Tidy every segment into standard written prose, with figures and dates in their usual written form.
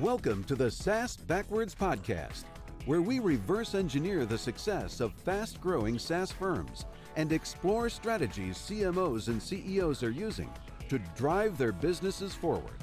Welcome to the SaaS Backwards Podcast, where we reverse engineer the success of fast-growing SaaS firms and explore strategies CMOs and CEOs are using to drive their businesses forward.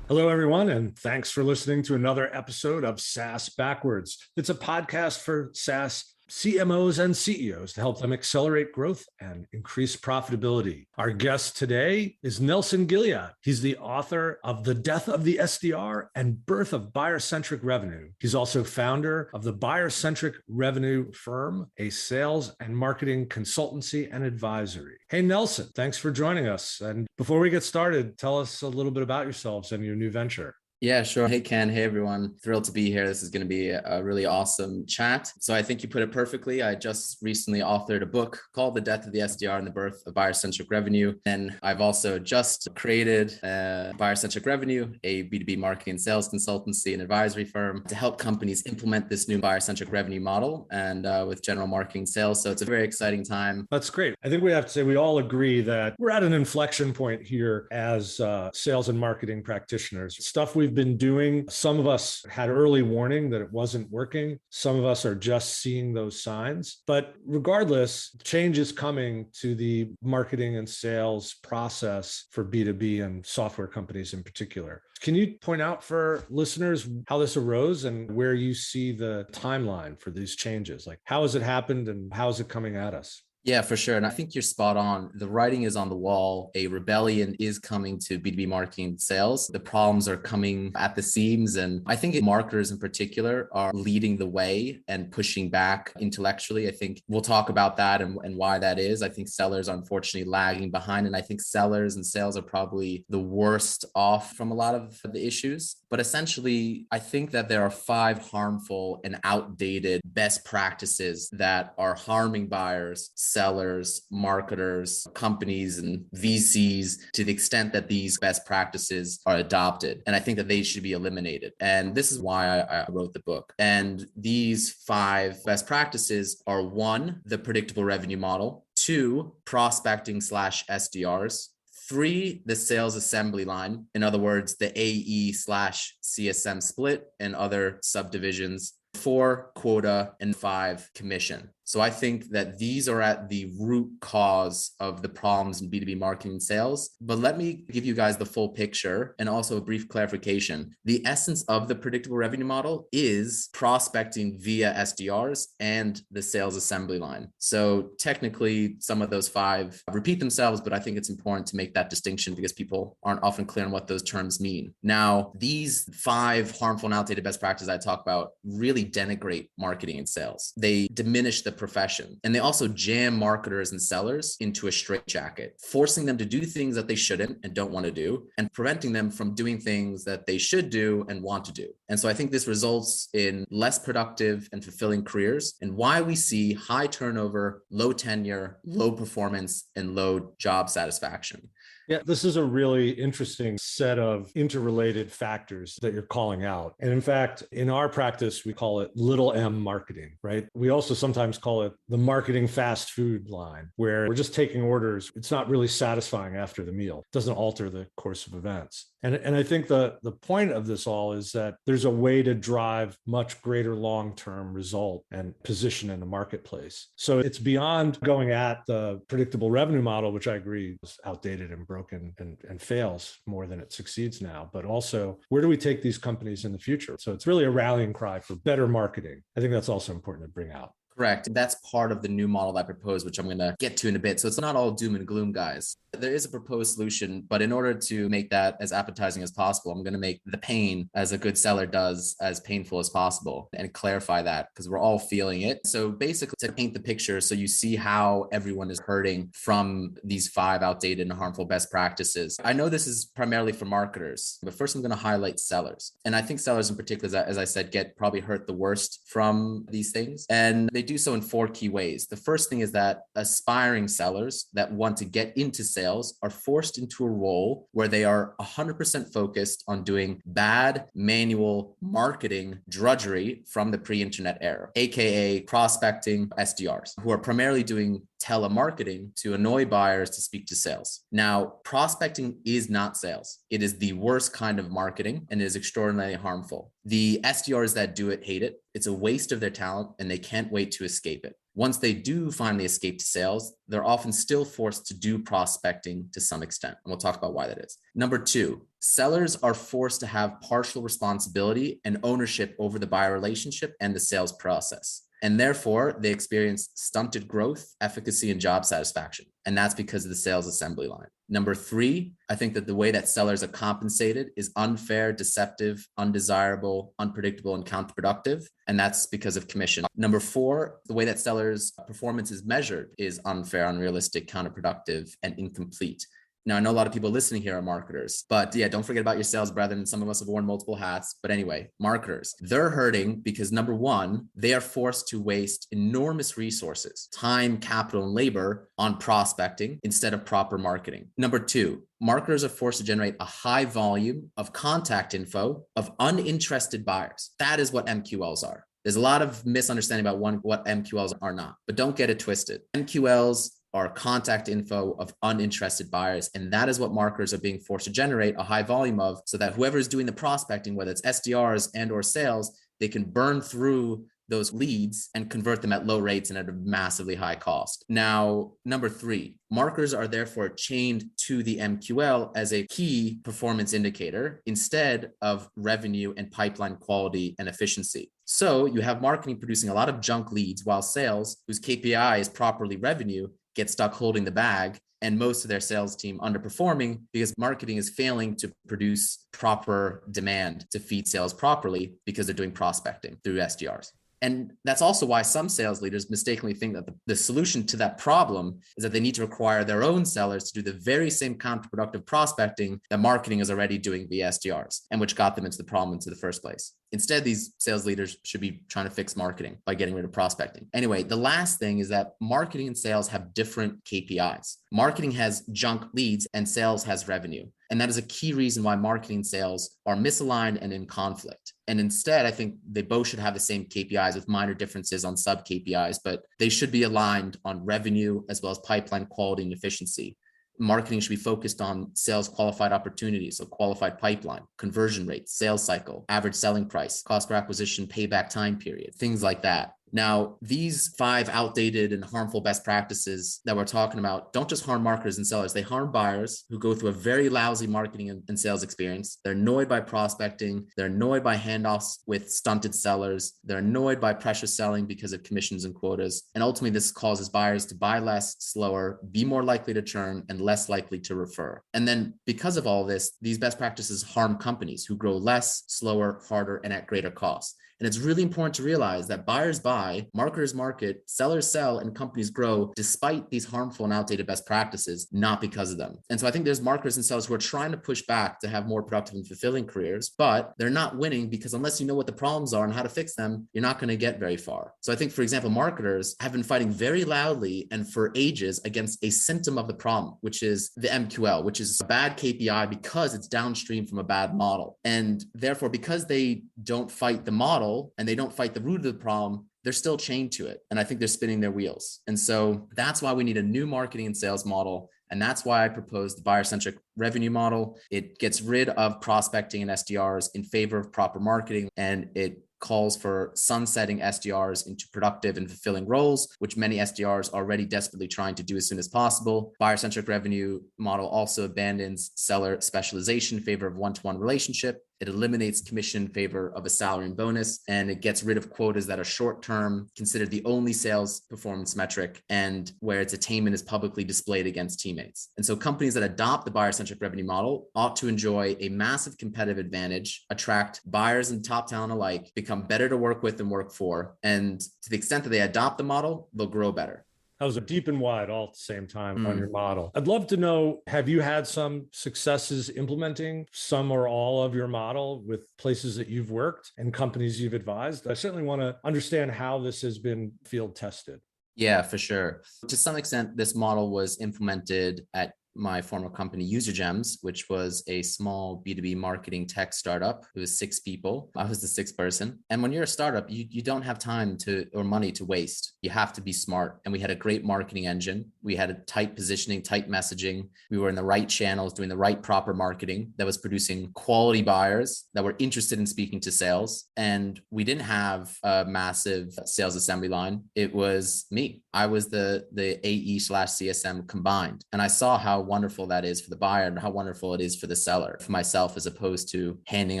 Hello, everyone, and thanks for listening to another episode of SaaS Backwards. It's a podcast for SaaS CMOs and CEOs to help them accelerate growth and increase profitability. Our guest today is Nelson Gilliat. He's the author of The Death of the SDR and Birth of Buyer-Centric Revenue. He's also founder of the Buyer-Centric Revenue firm, a sales and marketing consultancy and advisory. Hey, Nelson, thanks for joining us. And before we get started, tell us a little bit about yourselves and your new venture. Yeah, sure. Hey, Ken. Hey, everyone. Thrilled to be here. This is going to be a really awesome chat. So I think you put it perfectly. I just recently authored a book called The Death of the SDR and the Birth of Buyer-Centric Revenue. And I've also just created Buyer-Centric Revenue, a B2B marketing and sales consultancy and advisory firm to help companies implement this new buyer-centric revenue model and with general marketing sales. So it's a very exciting time. That's great. I think we have to say we all agree that we're at an inflection point here as sales and marketing practitioners. Stuff we've been doing. Some of us had early warning that it wasn't working. Some of us are just seeing those signs. But regardless, change is coming to the marketing and sales process for B2B and software companies in particular. Can you point out for listeners how this arose and where you see the timeline for these changes? Like, how has it happened and how is it coming at us? Yeah, for sure. And I think you're spot on. The writing is on the wall. A rebellion is coming to B2B marketing and sales. The problems are coming at the seams. And I think marketers in particular are leading the way and pushing back intellectually. I think we'll talk about that and why that is. I think sellers are unfortunately lagging behind. And I think sellers and sales are probably the worst off from a lot of the issues. But essentially, I think that there are 5 harmful and outdated best practices that are harming buyers, sellers, marketers, companies, and VCs to the extent that these best practices are adopted. And I think that they should be eliminated. And this is why I wrote the book. And these 5 best practices are 1, the predictable revenue model, 2, prospecting / SDRs, 3, the sales assembly line. In other words, the AE / CSM split and other subdivisions. 4, quota, and 5, commission. So I think that these are at the root cause of the problems in B2B marketing and sales. But let me give you guys the full picture and also a brief clarification. The essence of the predictable revenue model is prospecting via SDRs and the sales assembly line. So technically, some of those 5 repeat themselves, but I think it's important to make that distinction because people aren't often clear on what those terms mean. Now, these 5 harmful and outdated best practices I talk about really denigrate marketing and sales. They diminish the profession. And they also jam marketers and sellers into a straitjacket, forcing them to do things that they shouldn't and don't want to do, and preventing them from doing things that they should do and want to do. And so I think this results in less productive and fulfilling careers, and why we see high turnover, low tenure, low performance, and low job satisfaction. Yeah, this is a really interesting set of interrelated factors that you're calling out. And in fact, in our practice, we call it little m marketing, right? We also sometimes call it the marketing fast food line, where we're just taking orders. It's not really satisfying after the meal. It doesn't alter the course of events. And I think the point of this all is that there's a way to drive much greater long-term result and position in the marketplace. So it's beyond going at the predictable revenue model, which I agree is outdated and broken and fails more than it succeeds now, but also where do we take these companies in the future? So it's really a rallying cry for better marketing. I think that's also important to bring out. Correct. That's part of the new model that I proposed, which I'm going to get to in a bit. So it's not all doom and gloom, guys. There is a proposed solution, but in order to make that as appetizing as possible, I'm going to make the pain, as a good seller does, as painful as possible and clarify that because we're all feeling it. So basically, to paint the picture so you see how everyone is hurting from these 5 outdated and harmful best practices. I know this is primarily for marketers, but first I'm going to highlight sellers. And I think sellers in particular, as I said, get probably hurt the worst from these things. And they do so in 4 key ways. The first thing is that aspiring sellers that want to get into sales are forced into a role where they are 100% focused on doing bad manual marketing drudgery from the pre-internet era, aka prospecting SDRs, who are primarily doing telemarketing to annoy buyers to speak to sales. Now, prospecting is not sales. It is the worst kind of marketing and is extraordinarily harmful. The SDRs that do it hate it. It's a waste of their talent and they can't wait to escape it. Once they do finally escape to sales, they're often still forced to do prospecting to some extent. And we'll talk about why that is. Number two, sellers are forced to have partial responsibility and ownership over the buyer relationship and the sales process. And therefore, they experience stunted growth, efficacy, and job satisfaction. And that's because of the sales assembly line. Number three, I think that the way that sellers are compensated is unfair, deceptive, undesirable, unpredictable, and counterproductive. And that's because of commission. Number four, the way that sellers' performance is measured is unfair, unrealistic, counterproductive, and incomplete. Now, I know a lot of people listening here are marketers, but yeah, don't forget about your sales brethren. Some of us have worn multiple hats. But anyway, marketers, they're hurting because number one, they are forced to waste enormous resources, time, capital, and labor on prospecting instead of proper marketing. Number two, marketers are forced to generate a high volume of contact info of uninterested buyers. That is what MQLs are. There's a lot of misunderstanding about what MQLs are not, but don't get it twisted. MQLs are contact info of uninterested buyers. And that is what marketers are being forced to generate a high volume of so that whoever is doing the prospecting, whether it's SDRs and or sales, they can burn through those leads and convert them at low rates and at a massively high cost. Now, number three, marketers are therefore chained to the MQL as a key performance indicator instead of revenue and pipeline quality and efficiency. So you have marketing producing a lot of junk leads while sales, whose KPI is properly revenue, get stuck holding the bag, and most of their sales team underperforming because marketing is failing to produce proper demand to feed sales properly because they're doing prospecting through SDRs. And that's also why some sales leaders mistakenly think that the solution to that problem is that they need to require their own sellers to do the very same counterproductive prospecting that marketing is already doing via SDRs, and which got them into the problem into the first place. Instead, these sales leaders should be trying to fix marketing by getting rid of prospecting. Anyway, the last thing is that marketing and sales have different KPIs. Marketing has junk leads and sales has revenue. And that is a key reason why marketing and sales are misaligned and in conflict. And instead, I think they both should have the same KPIs with minor differences on sub KPIs, but they should be aligned on revenue as well as pipeline quality and efficiency. Marketing should be focused on sales qualified opportunities, so qualified pipeline, conversion rates, sales cycle, average selling price, cost per acquisition, payback time period, things like that. Now, these 5 outdated and harmful best practices that we're talking about don't just harm marketers and sellers. They harm buyers who go through a very lousy marketing and sales experience. They're annoyed by prospecting. They're annoyed by handoffs with stunted sellers. They're annoyed by pressure selling because of commissions and quotas. And ultimately, this causes buyers to buy less, slower, be more likely to churn, and less likely to refer. And then because of all this, these best practices harm companies who grow less, slower, harder, and at greater cost. And it's really important to realize that buyers buy, marketers market, sellers sell, and companies grow despite these harmful and outdated best practices, not because of them. And so I think there's marketers and sellers who are trying to push back to have more productive and fulfilling careers, but they're not winning because unless you know what the problems are and how to fix them, you're not going to get very far. So I think, for example, marketers have been fighting very loudly and for ages against a symptom of the problem, which is the MQL, which is a bad KPI because it's downstream from a bad model. And therefore, because they don't fight the model, and they don't fight the root of the problem, they're still chained to it. And I think they're spinning their wheels. And so that's why we need a new marketing and sales model. And that's why I proposed the buyer-centric revenue model. It gets rid of prospecting and SDRs in favor of proper marketing, and it calls for sunsetting SDRs into productive and fulfilling roles, which many SDRs are already desperately trying to do as soon as possible. Buyer-centric revenue model also abandons seller specialization in favor of one-to-one relationship. It eliminates commission in favor of a salary and bonus, and it gets rid of quotas that are short-term, considered the only sales performance metric, and where its attainment is publicly displayed against teammates. And so companies that adopt the buyer-centric revenue model ought to enjoy a massive competitive advantage, attract buyers and top talent alike, become better to work with and work for, and to the extent that they adopt the model, they'll grow better. That was a deep and wide all at the same time on your model. I'd love to know, have you had some successes implementing some or all of your model with places that you've worked and companies you've advised? I certainly want to understand how this has been field tested. Yeah, for sure. To some extent, this model was implemented at my former company, UserGems, which was a small B2B marketing tech startup. It was 6 people. I was the 6th person. And when you're a startup, you don't have time or money to waste. You have to be smart. And we had a great marketing engine. We had a tight positioning, tight messaging. We were in the right channels, doing the right proper marketing that was producing quality buyers that were interested in speaking to sales. And we didn't have a massive sales assembly line. It was me. I was the AE/CSM combined. And I saw how wonderful that is for the buyer and how wonderful it is for the seller, for myself, as opposed to handing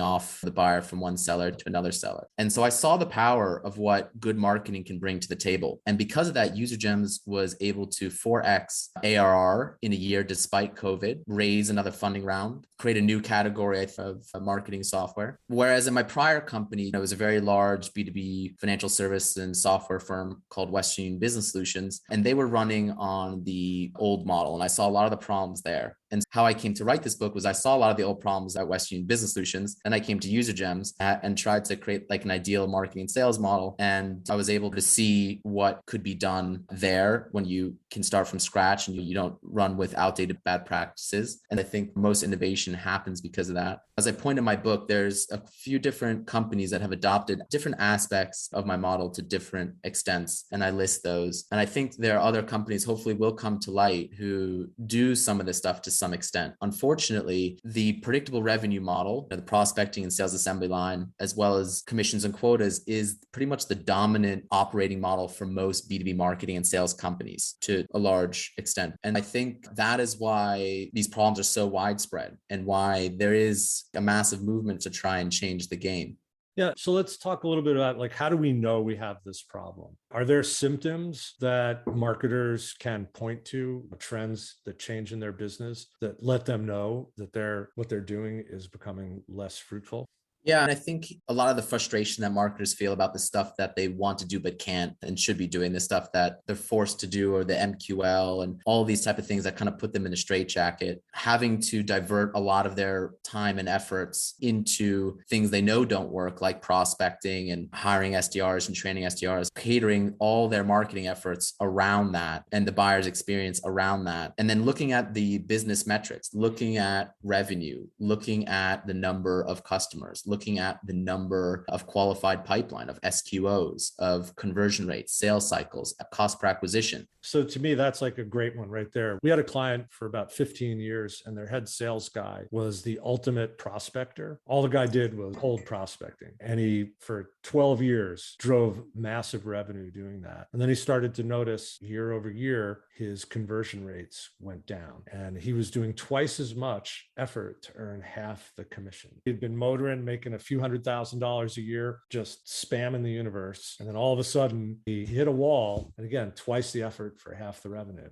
off the buyer from one seller to another seller. And so I saw the power of what good marketing can bring to the table. And because of that, UserGems was able to 4x ARR in a year despite COVID, raise another funding round, create a new category of marketing software. Whereas in my prior company, it was a very large B2B financial service and software firm called Western Union Business Solutions, and they were running on the old model. And I saw a lot of the problems there. And how I came to write this book was I saw a lot of the old problems at Western Union Business Solutions. And I came to UserGems and tried to create like an ideal marketing and sales model. And I was able to see what could be done there when you can start from scratch and you don't run with outdated bad practices. And I think most innovation happens because of that. As I point in my book, there's a few different companies that have adopted different aspects of my model to different extents. And I list those. And I think there are other companies, hopefully will come to light, who do some of this stuff to some extent. Unfortunately, the predictable revenue model, the prospecting and sales assembly line, as well as commissions and quotas, is pretty much the dominant operating model for most B2B marketing and sales companies to a large extent. And I think that is why these problems are so widespread and why there is a massive movement to try and change the game. Yeah. So let's talk a little bit about like, how do we know we have this problem? Are there symptoms that marketers can point to, trends that change in their business that let them know that what they're doing is becoming less fruitful? Yeah, and I think a lot of the frustration that marketers feel about the stuff that they want to do but can't and should be doing, the stuff that they're forced to do, or the MQL and all these type of things that kind of put them in a straitjacket, having to divert a lot of their time and efforts into things they know don't work, like prospecting and hiring SDRs and training SDRs, catering all their marketing efforts around that and the buyer's experience around that. And then looking at the business metrics, looking at revenue, looking at the number of customers, looking at the number of qualified pipeline, of SQOs, of conversion rates, sales cycles, cost per acquisition. So to me, that's like a great one right there. We had a client for about 15 years and their head sales guy was the ultimate prospector. All the guy did was cold prospecting. And he, for 12 years, drove massive revenue doing that. And then he started to notice year over year, his conversion rates went down and he was doing twice as much effort to earn half the commission. He'd been motoring, making a few $100,000 a year, just spamming the universe. And then all of a sudden he hit a wall. And again, twice the effort for half the revenue.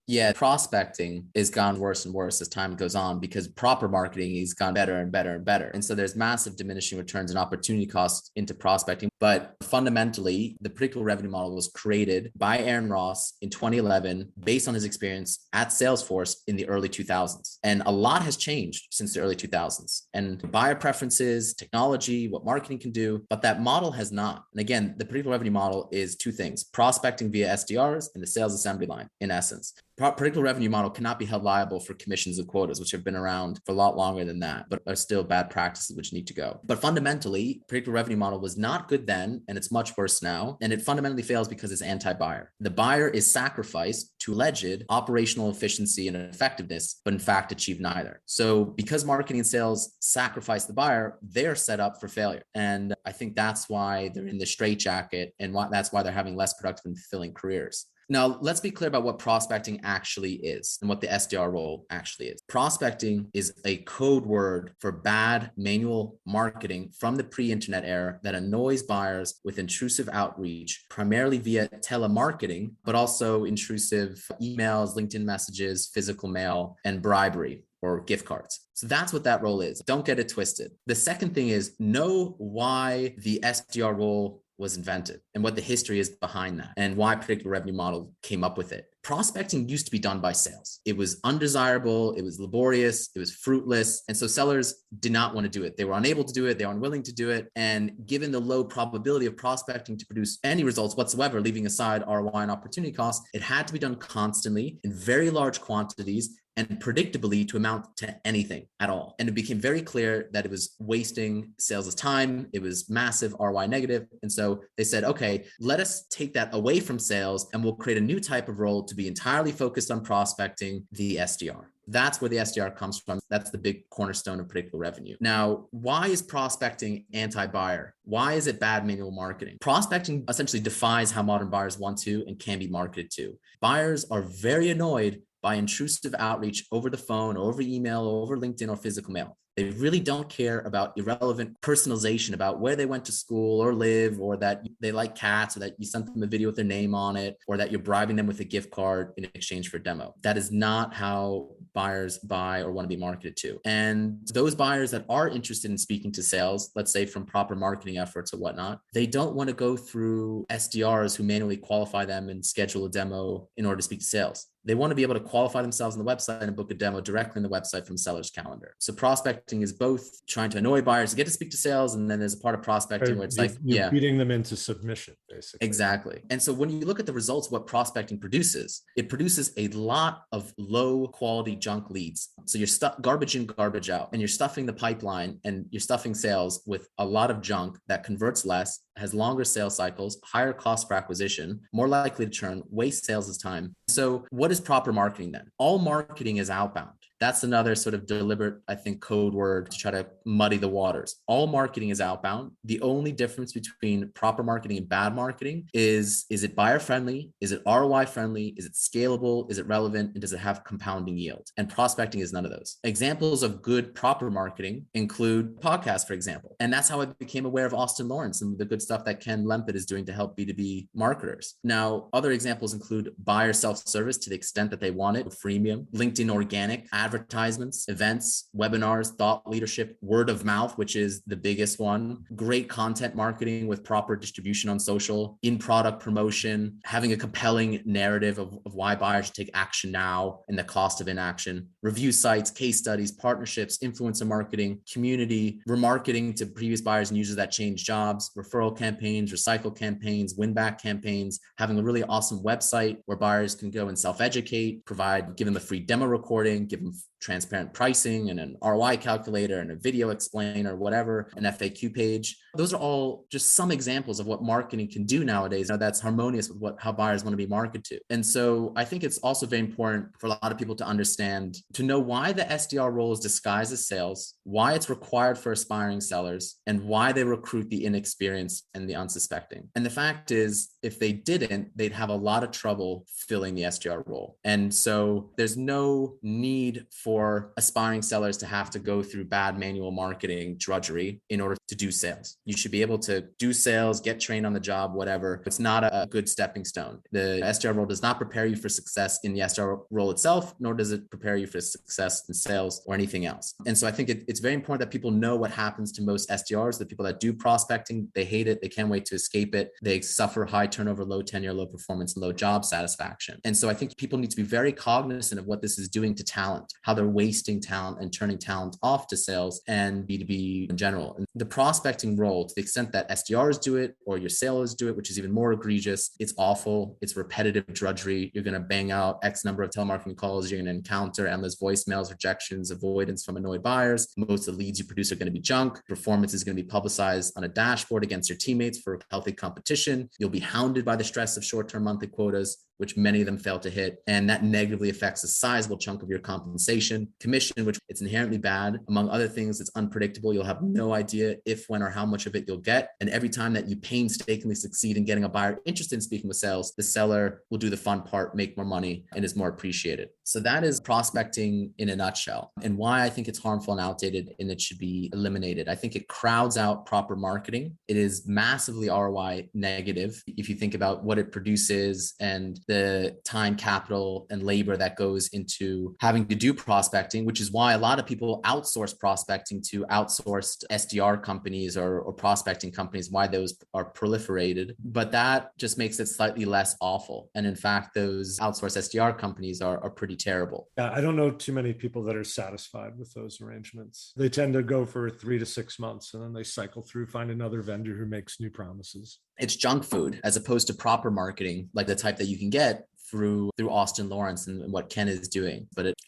Yeah, prospecting has gone worse and worse as time goes on because proper marketing has gone better and better and better. And so there's massive diminishing returns and opportunity costs into prospecting. But fundamentally, the predictable revenue model was created by Aaron Ross in 2011 based on his experience at Salesforce in the early 2000s. And a lot has changed since the early 2000s. And buyer preferences, technology, what marketing can do, but that model has not. And again, the predictable revenue model is two things: prospecting via SDRs and the sales assembly line, in essence. Predictable revenue model cannot be held liable for commissions and quotas, which have been around for a lot longer than that, but are still bad practices which need to go. But fundamentally, predictable revenue model was not good then, and it's much worse now. And it fundamentally fails because it's anti-buyer. The buyer is sacrificed to alleged operational efficiency and effectiveness, but in fact achieve neither. So because marketing and sales sacrifice the buyer, they're set up for failure. And I think that's why they're in the straitjacket, and that's why they're having less productive and fulfilling careers. Now, let's be clear about what prospecting actually is and what the SDR role actually is. Prospecting is a code word for bad manual marketing from the pre-internet era that annoys buyers with intrusive outreach, primarily via telemarketing, but also intrusive emails, LinkedIn messages, physical mail, and bribery or gift cards. So that's what that role is. Don't get it twisted. The second thing is know why the SDR role was invented and what the history is behind that and why predictable revenue model came up with it. Prospecting used to be done by sales. It was undesirable, it was laborious, it was fruitless. And so sellers did not want to do it. They were unable to do it, they were unwilling to do it. And given the low probability of prospecting to produce any results whatsoever, leaving aside ROI and opportunity costs, it had to be done constantly in very large quantities and predictably to amount to anything at all. And it became very clear that it was wasting sales' time. It was massive ROI negative. And so they said, okay, let us take that away from sales and we'll create a new type of role to be entirely focused on prospecting, the SDR. That's where the SDR comes from. That's the big cornerstone of predictable revenue. Now, why is prospecting anti-buyer? Why is it bad manual marketing? Prospecting essentially defies how modern buyers want to and can be marketed to. Buyers are very annoyed by intrusive outreach over the phone, over email, over LinkedIn, or physical mail. They really don't care about irrelevant personalization about where they went to school or live, or that they like cats, or that you sent them a video with their name on it, or that you're bribing them with a gift card in exchange for a demo. That is not how buyers buy or want to be marketed to. And those buyers that are interested in speaking to sales, let's say from proper marketing efforts or whatnot, they don't want to go through SDRs who manually qualify them and schedule a demo in order to speak to sales. They want to be able to qualify themselves on the website and book a demo directly on the website from seller's calendar. So prospecting is both trying to annoy buyers to get to speak to sales, and then there's a part of prospecting where it's you're beating them into submission, basically. Exactly. And so when you look at the results of what prospecting produces, it produces a lot of low quality junk leads. So you're garbage in, garbage out, and you're stuffing the pipeline and you're stuffing sales with a lot of junk that converts less, has longer sales cycles, higher cost per acquisition, more likely to churn, waste sales' time. So what is proper marketing then? All marketing is outbound. That's another sort of deliberate, I think, code word to try to muddy the waters. All marketing is outbound. The only difference between proper marketing and bad marketing is it buyer friendly? Is it ROI friendly? Is it scalable? Is it relevant? And does it have compounding yield? And prospecting is none of those. Examples of good proper marketing include podcasts, for example. And that's how I became aware of Austin Lawrence and the good stuff that Ken Lempet is doing to help B2B marketers. Now, other examples include buyer self-service to the extent that they want it, freemium, LinkedIn organic, advertisements, events, webinars, thought leadership, word of mouth, which is the biggest one, great content marketing with proper distribution on social, in-product promotion, having a compelling narrative of why buyers should take action now and the cost of inaction, review sites, case studies, partnerships, influencer marketing, community, remarketing to previous buyers and users that change jobs, referral campaigns, recycle campaigns, win-back campaigns, having a really awesome website where buyers can go and self-educate, give them a free demo recording, give them transparent pricing and an ROI calculator and a video explainer, whatever, an FAQ page. Those are all just some examples of what marketing can do nowadays. Now that's harmonious with how buyers want to be marketed to. And so I think it's also very important for a lot of people to understand, to know why the SDR role is disguised as sales, why it's required for aspiring sellers, and why they recruit the inexperienced and the unsuspecting. And the fact is, if they didn't, they'd have a lot of trouble filling the SDR role. And so there's no need for aspiring sellers to have to go through bad manual marketing drudgery in order to do sales. You should be able to do sales, get trained on the job, whatever. It's not a good stepping stone. The SDR role does not prepare you for success in the SDR role itself, nor does it prepare you for success in sales or anything else. And so I think it's very important that people know what happens to most SDRs. The people that do prospecting, they hate it. They can't wait to escape it. They suffer high turnover, low tenure, low performance, and low job satisfaction. And so I think people need to be very cognizant of what this is doing to talent, how they're wasting talent and turning talent off to sales and B2B in general. And the prospecting role, to the extent that SDRs do it or your sellers do it, which is even more egregious, it's awful. It's repetitive drudgery. You're going to bang out X number of telemarketing calls. You're going to encounter endless voicemails, rejections, avoidance from annoyed buyers. Most of the leads you produce are going to be junk. Performance is going to be publicized on a dashboard against your teammates for healthy competition. You'll be hounded by the stress of short-term monthly quotas, which many of them fail to hit. And that negatively affects a sizable chunk of your compensation. Commission, which it's inherently bad. Among other things, it's unpredictable. You'll have no idea if, when, or how much of it you'll get. And every time that you painstakingly succeed in getting a buyer interested in speaking with sales, the seller will do the fun part, make more money, and is more appreciated. So that is prospecting in a nutshell, and why I think it's harmful and outdated and it should be eliminated. I think it crowds out proper marketing. It is massively ROI negative if you think about what it produces and the time, capital, and labor that goes into having to do prospecting, which is why a lot of people outsource prospecting to outsourced SDR companies or prospecting companies, why those are proliferated. But that just makes it slightly less awful. And in fact, those outsourced SDR companies are pretty terrible. Yeah, I don't know too many people that are satisfied with those arrangements. They tend to go for 3 to 6 months and then they cycle through, find another vendor who makes new promises. It's junk food as opposed to proper marketing, like the type that you can get through Austin Lawrence and what Ken is doing.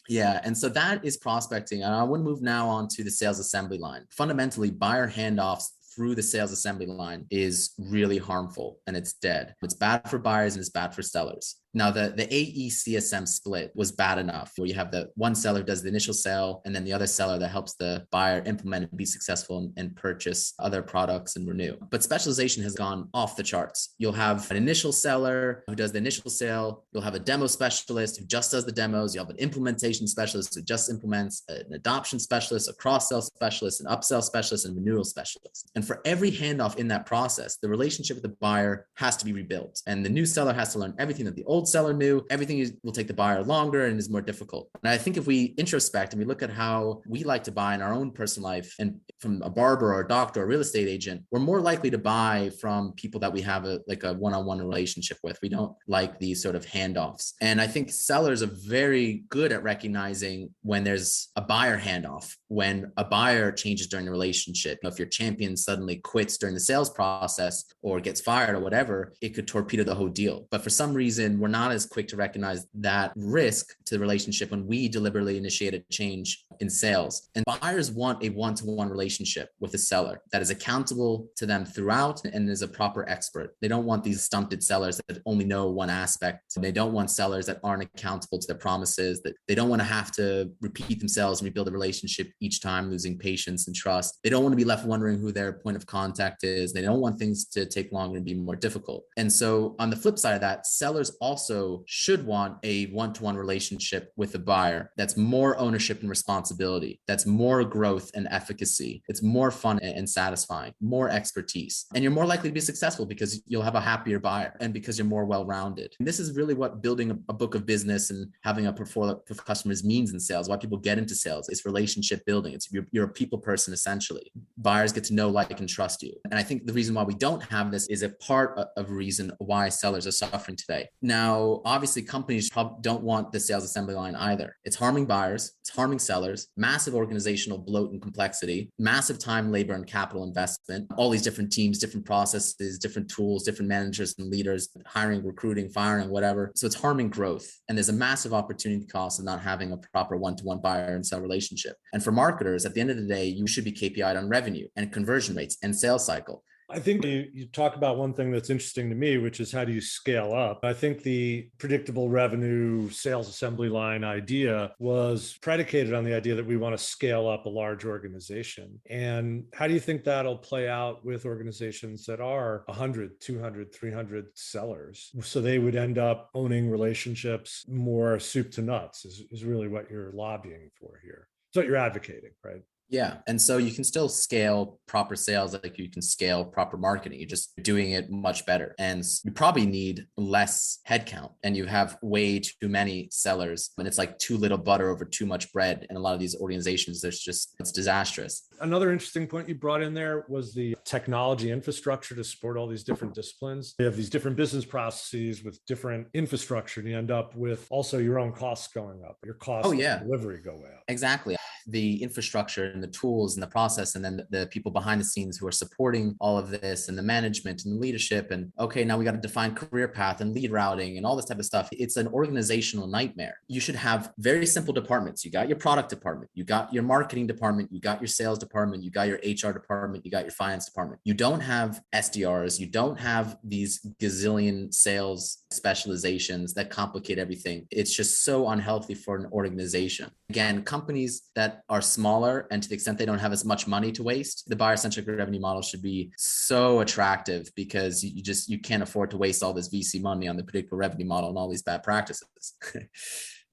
And so that is prospecting. And I want to move now on to the sales assembly line. Fundamentally, buyer handoffs through the sales assembly line is really harmful and it's dead. It's bad for buyers and it's bad for sellers. Now, the AE-CSM split was bad enough where you have the one seller does the initial sale and then the other seller that helps the buyer implement and be successful and purchase other products and renew. But specialization has gone off the charts. You'll have an initial seller who does the initial sale. You'll have a demo specialist who just does the demos. You'll have an implementation specialist who just implements, an adoption specialist, a cross-sell specialist, an upsell specialist, and a renewal specialist. And for every handoff in that process, the relationship with the buyer has to be rebuilt. And the new seller has to learn everything that the old seller knew. Everything will take the buyer longer and is more difficult. And I think if we introspect and we look at how we like to buy in our own personal life and from a barber or a doctor or a real estate agent, we're more likely to buy from people that we have a one-on-one relationship with. We don't like these sort of handoffs. And I think sellers are very good at recognizing when there's a buyer handoff, when a buyer changes during the relationship. If your champion suddenly quits during the sales process or gets fired or whatever, it could torpedo the whole deal. But for some reason, we're not as quick to recognize that risk to the relationship when we deliberately initiate a change in sales. And buyers want a one-to-one relationship with the seller that is accountable to them throughout and is a proper expert. They don't want these stunted sellers that only know one aspect. They don't want sellers that aren't accountable to their promises, that they don't want to have to repeat themselves and rebuild a relationship each time, losing patience and trust. They don't want to be left wondering who their point of contact is. They don't want things to take longer and be more difficult. And so on the flip side of that, sellers also should want a one-to-one relationship with the buyer that's more ownership and responsibility, that's more growth and efficacy. It's more fun and satisfying, more expertise. And you're more likely to be successful because you'll have a happier buyer and because you're more well-rounded. And this is really what building a book of business and having a portfolio of customers means in sales, why people get into sales. It's relationship building. It's you're a people person, essentially. Buyers get to know, like, and trust you. And I think the reason why we don't have this is a part of a reason why sellers are suffering today. Now, obviously, companies probably don't want the sales assembly line either. It's harming buyers, it's harming sellers, massive organizational bloat and complexity, massive time, labor, and capital investment, all these different teams, different processes, different tools, different managers and leaders, hiring, recruiting, firing, whatever. So it's harming growth. And there's a massive opportunity cost of not having a proper one-to-one buyer and sell relationship. And for marketers, at the end of the day, you should be KPI'd on revenue and conversion rates and sales cycle. I think you talk about one thing that's interesting to me, which is how do you scale up? I think the predictable revenue sales assembly line idea was predicated on the idea that we want to scale up a large organization. And how do you think that'll play out with organizations that are 100, 200, 300 sellers? So they would end up owning relationships more soup to nuts is really what you're lobbying for here. It's what you're advocating, right? Yeah. And so you can still scale proper sales like you can scale proper marketing. You're just doing it much better. And you probably need less headcount and you have way too many sellers. And it's like too little butter over too much bread. And a lot of these organizations, it's disastrous. Another interesting point you brought in there was the technology infrastructure to support all these different disciplines. You have these different business processes with different infrastructure, and you end up with also your own costs going up. Your costs of delivery go way up. Exactly. The infrastructure and the tools and the process, and then the people behind the scenes who are supporting all of this, and the management and the leadership. And okay, now we got to define career path and lead routing and all this type of stuff. It's an organizational nightmare. You should have very simple departments. You got your product department, you got your marketing department, you got your sales department, you got your HR department, you got your finance department. You don't have SDRs. You don't have these gazillion sales specializations that complicate everything. It's just so unhealthy for an organization. Again, companies that are smaller and to the extent they don't have as much money to waste, the buyer-centric revenue model should be so attractive because you can't afford to waste all this VC money on the predictable revenue model and all these bad practices.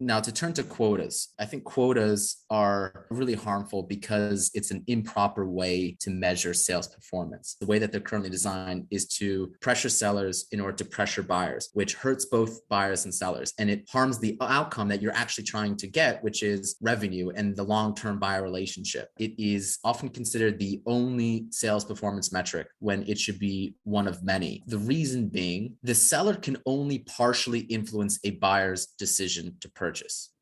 Now, to turn to quotas, I think quotas are really harmful because it's an improper way to measure sales performance. The way that they're currently designed is to pressure sellers in order to pressure buyers, which hurts both buyers and sellers. And it harms the outcome that you're actually trying to get, which is revenue and the long-term buyer relationship. It is often considered the only sales performance metric when it should be one of many. The reason being, the seller can only partially influence a buyer's decision to purchase.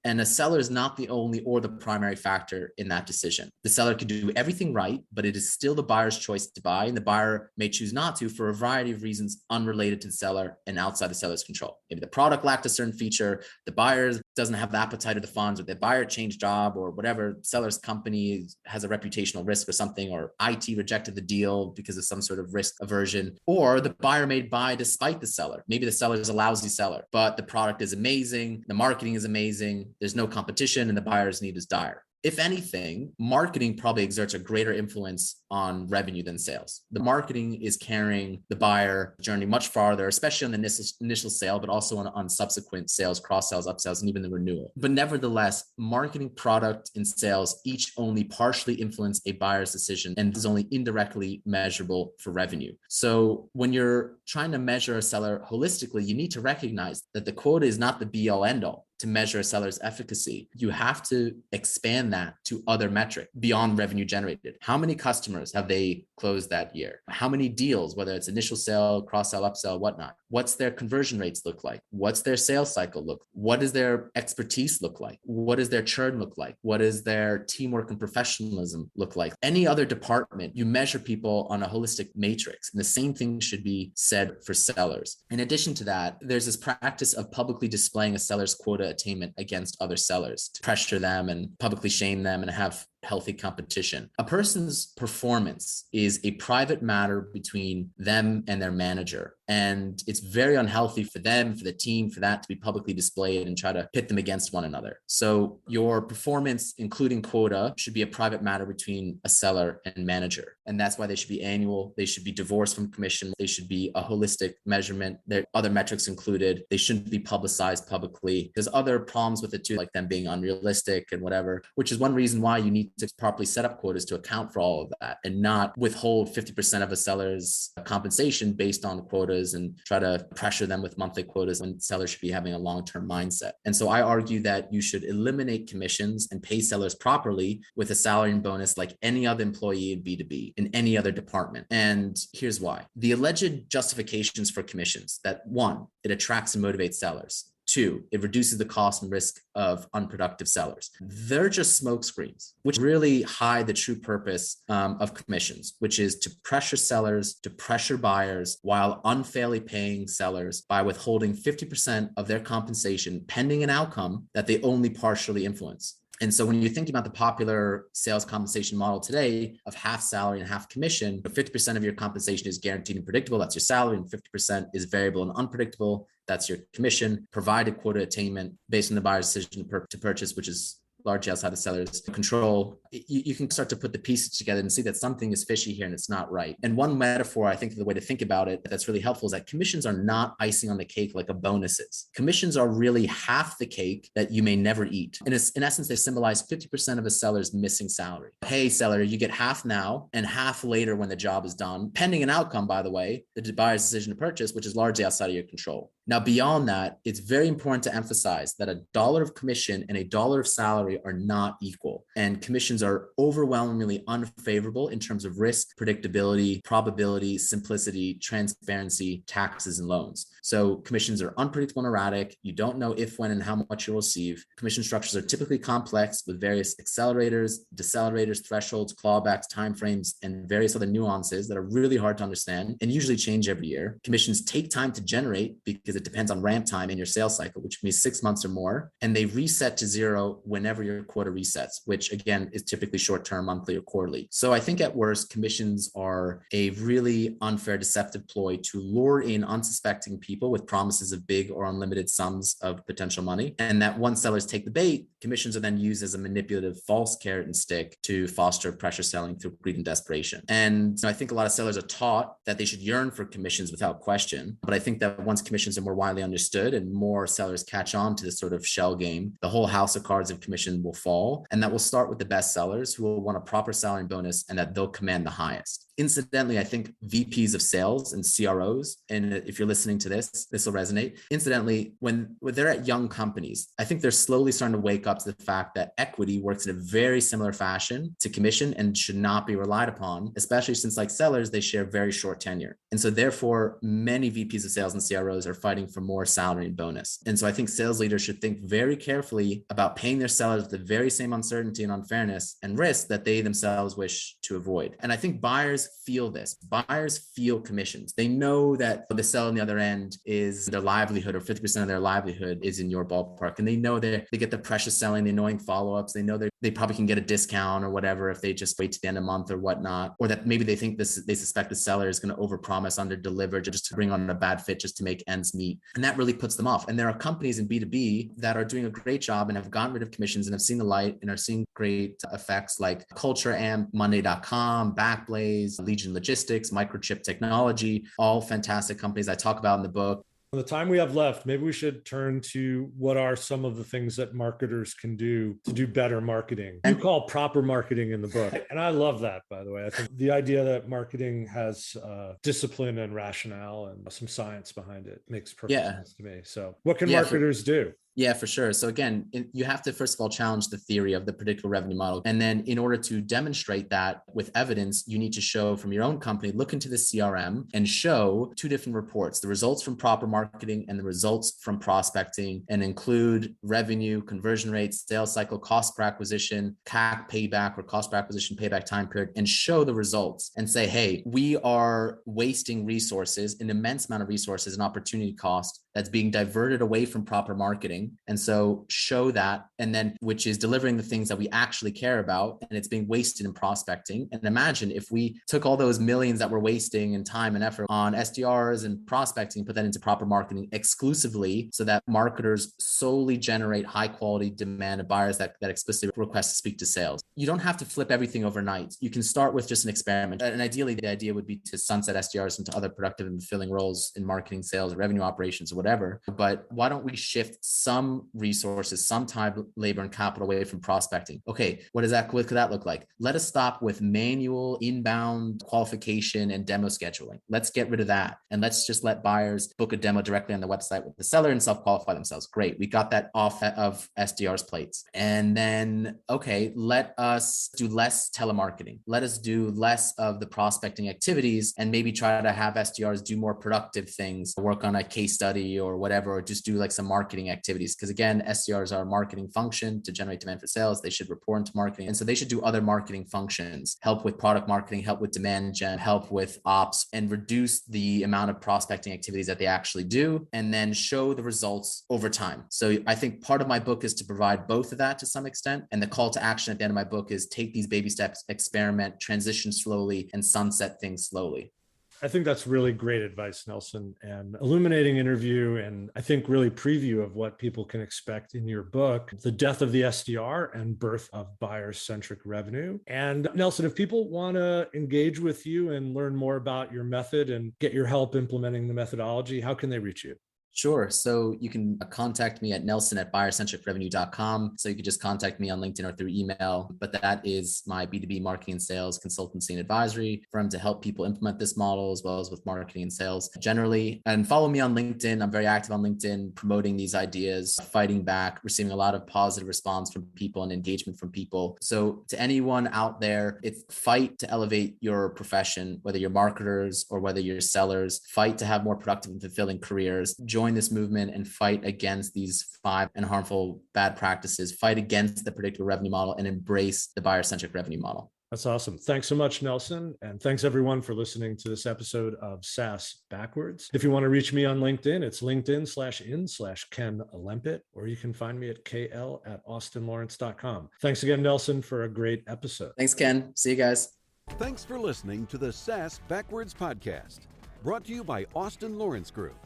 And a seller is not the only or the primary factor in that decision. The seller could do everything right, but it is still the buyer's choice to buy. And the buyer may choose not to for a variety of reasons unrelated to the seller and outside the seller's control. Maybe the product lacked a certain feature, the buyer doesn't have the appetite of the funds, or the buyer changed job, or whatever, seller's company has a reputational risk or something, or IT rejected the deal because of some sort of risk aversion, or the buyer may buy despite the seller. Maybe the seller is a lousy seller, but the product is amazing, the marketing is amazing, there's no competition, and the buyer's need is dire. If anything, marketing probably exerts a greater influence on revenue than sales. The marketing is carrying the buyer journey much farther, especially on the initial sale, but also on subsequent sales, cross sales, upsells, and even the renewal. But nevertheless, marketing, product, and sales each only partially influence a buyer's decision and is only indirectly measurable for revenue. So when you're trying to measure a seller holistically, you need to recognize that the quota is not the be all end all to measure a seller's efficacy. You have to expand that to other metrics beyond revenue generated. How many customers have they closed that year? How many deals, whether it's initial sale, cross sell, upsell, whatnot? What's their conversion rates look like? What's their sales cycle look? What does their expertise look like? What does their churn look like? What does their teamwork and professionalism look like? Any other department, you measure people on a holistic matrix. And the same thing should be said for sellers. In addition to that, there's this practice of publicly displaying a seller's quota attainment against other sellers to pressure them and publicly shame them and have healthy competition. A person's performance is a private matter between them and their manager. And it's very unhealthy for them, for the team, for that to be publicly displayed and try to pit them against one another. So your performance, including quota, should be a private matter between a seller and manager. And that's why they should be annual. They should be divorced from commission. They should be a holistic measurement. There are other metrics included. They shouldn't be publicized publicly. There's other problems with it too, like them being unrealistic and whatever, which is one reason why you need to properly set up quotas to account for all of that and not withhold 50% of a seller's compensation based on quotas and try to pressure them with monthly quotas when sellers should be having a long-term mindset. And so I argue that you should eliminate commissions and pay sellers properly with a salary and bonus like any other employee in B2B in any other department. And here's why. The alleged justifications for commissions that 1, it attracts and motivates sellers. 2, it reduces the cost and risk of unproductive sellers. They're just smokescreens, which really hide the true purpose of commissions, which is to pressure sellers, to pressure buyers while unfairly paying sellers by withholding 50% of their compensation pending an outcome that they only partially influence. And so when you're thinking about the popular sales compensation model today of half salary and half commission, 50% of your compensation is guaranteed and predictable. That's your salary, and 50% is variable and unpredictable. That's your commission, provided quota attainment based on the buyer's decision to purchase, which is largely outside the seller's control. You can start to put the pieces together and see that something is fishy here and it's not right. And one metaphor, I think the way to think about it that's really helpful is that commissions are not icing on the cake like a bonus is. Commissions are really half the cake that you may never eat. And in essence, they symbolize 50% of a seller's missing salary. Hey, seller, you get half now and half later when the job is done, pending an outcome, by the way, the buyer's decision to purchase, which is largely outside of your control. Now, beyond that, it's very important to emphasize that $1 of commission and $1 of salary are not equal. And commissions are overwhelmingly unfavorable in terms of risk, predictability, probability, simplicity, transparency, taxes, and loans. So commissions are unpredictable and erratic. You don't know if, when, and how much you'll receive. Commission structures are typically complex with various accelerators, decelerators, thresholds, clawbacks, timeframes, and various other nuances that are really hard to understand and usually change every year. Commissions take time to generate because it depends on ramp time in your sales cycle, which means 6 months or more. And they reset to zero whenever your quota resets, which again is typically short-term, monthly, or quarterly. So I think at worst, commissions are a really unfair, deceptive ploy to lure in unsuspecting people with promises of big or unlimited sums of potential money. And that once sellers take the bait, commissions are then used as a manipulative false carrot and stick to foster pressure selling through greed and desperation. And I think a lot of sellers are taught that they should yearn for commissions without question. But I think that once commissions are more widely understood and more sellers catch on to this sort of shell game, the whole house of cards of commissions compensation will fall. And that will start with the best sellers who will want a proper salary and bonus, and that they'll command the highest. Incidentally, I think VPs of sales and CROs, and if you're listening to this will resonate. Incidentally, when they're at young companies, I think they're slowly starting to wake up to the fact that equity works in a very similar fashion to commission and should not be relied upon, especially since like sellers, they share very short tenure. And so therefore, many VPs of sales and CROs are fighting for more salary and bonus. And so I think sales leaders should think very carefully about paying their sellers with the very same uncertainty and unfairness and risk that they themselves wish to avoid. And I think buyers feel this. Buyers feel commissions. They know that the seller on the other end is their livelihood, or 50% of their livelihood is in your ballpark. And they know they get the precious selling, the annoying follow-ups. They know they probably can get a discount or whatever if they just wait to the end of the month or whatnot, or that maybe they think they suspect the seller is going to overpromise, underdeliver just to bring on a bad fit, just to make ends meet. And that really puts them off. And there are companies in B2B that are doing a great job and have gotten rid of commissions and have seen the light and are seeing great effects, like Culture Amp, Monday.com, Backblaze, Legion Logistics, Microchip Technology, all fantastic companies I talk about in the book. The time we have left, maybe we should turn to what are some of the things that marketers can do to do better marketing. You call proper marketing in the book. And I love that, by the way. I think the idea that marketing has discipline and rationale and some science behind it makes perfect sense to me. So what can marketers do? Yeah, for sure. So again, you have to, first of all, challenge the theory of the predictable revenue model. And then in order to demonstrate that with evidence, you need to show from your own company, look into the CRM and show two different reports, the results from proper marketing and the results from prospecting, and include revenue, conversion rates, sales cycle, cost per acquisition, CAC payback or cost per acquisition payback time period, and show the results and say, hey, we are wasting resources, an immense amount of resources and opportunity cost that's being diverted away from proper marketing. And so show that, and then which is delivering the things that we actually care about, and it's being wasted in prospecting. And imagine if we took all those millions that we're wasting in time and effort on SDRs and prospecting, put that into proper marketing exclusively, so that marketers solely generate high quality demand of buyers that explicitly request to speak to sales. You don't have to flip everything overnight. You can start with just an experiment. And ideally, the idea would be to sunset SDRs into other productive and fulfilling roles in marketing, sales, revenue operations, or whatever. But why don't we shift some resources, some time, labor, and capital away from prospecting? Okay, what could that look like? Let us stop with manual inbound qualification and demo scheduling. Let's get rid of that. And let's just let buyers book a demo directly on the website with the seller and self-qualify themselves. Great. We got that off of SDR's plates. And then, okay, let us do less telemarketing. Let us do less of the prospecting activities and maybe try to have SDRs do more productive things, work on a case study or whatever, or just do like some marketing activities. Because again, SDRs are a marketing function to generate demand for sales. They should report into marketing. And so they should do other marketing functions, help with product marketing, help with demand gen, help with ops, and reduce the amount of prospecting activities that they actually do, and then show the results over time. So I think part of my book is to provide both of that to some extent. And the call to action at the end of my book is take these baby steps, experiment, transition slowly, and sunset things slowly. I think that's really great advice, Nelson, and illuminating interview, and I think really preview of what people can expect in your book, The Death of the SDR and Birth of Buyer-Centric Revenue. And Nelson, if people want to engage with you and learn more about your method and get your help implementing the methodology, how can they reach you? Sure. So you can contact me at nelson@buyercentricrevenue.com. So you could just contact me on LinkedIn or through email. But that is my B2B marketing and sales consultancy and advisory firm to help people implement this model, as well as with marketing and sales generally. And follow me on LinkedIn. I'm very active on LinkedIn, promoting these ideas, fighting back, receiving a lot of positive response from people and engagement from people. So to anyone out there, it's fight to elevate your profession, whether you're marketers or whether you're sellers, fight to have more productive and fulfilling careers. Join this movement and fight against these 5 and harmful bad practices, fight against the predictable revenue model, and embrace the buyer-centric revenue model. That's awesome. Thanks so much, Nelson. And thanks everyone for listening to this episode of SaaS Backwards. If you want to reach me on LinkedIn, it's LinkedIn/in/Ken Lempit, or you can find me at kl@austinlawrence.com. Thanks again, Nelson, for a great episode. Thanks, Ken. See you guys. Thanks for listening to the SaaS Backwards podcast, brought to you by Austin Lawrence Group.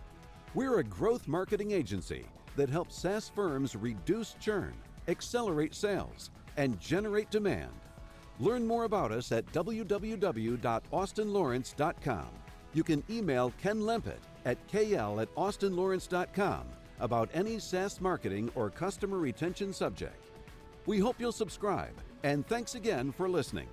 We're a growth marketing agency that helps SaaS firms reduce churn, accelerate sales, and generate demand. Learn more about us at www.austinlawrence.com. You can email Ken Lempit at kl@austinlawrence.com about any SaaS marketing or customer retention subject. We hope you'll subscribe, and thanks again for listening.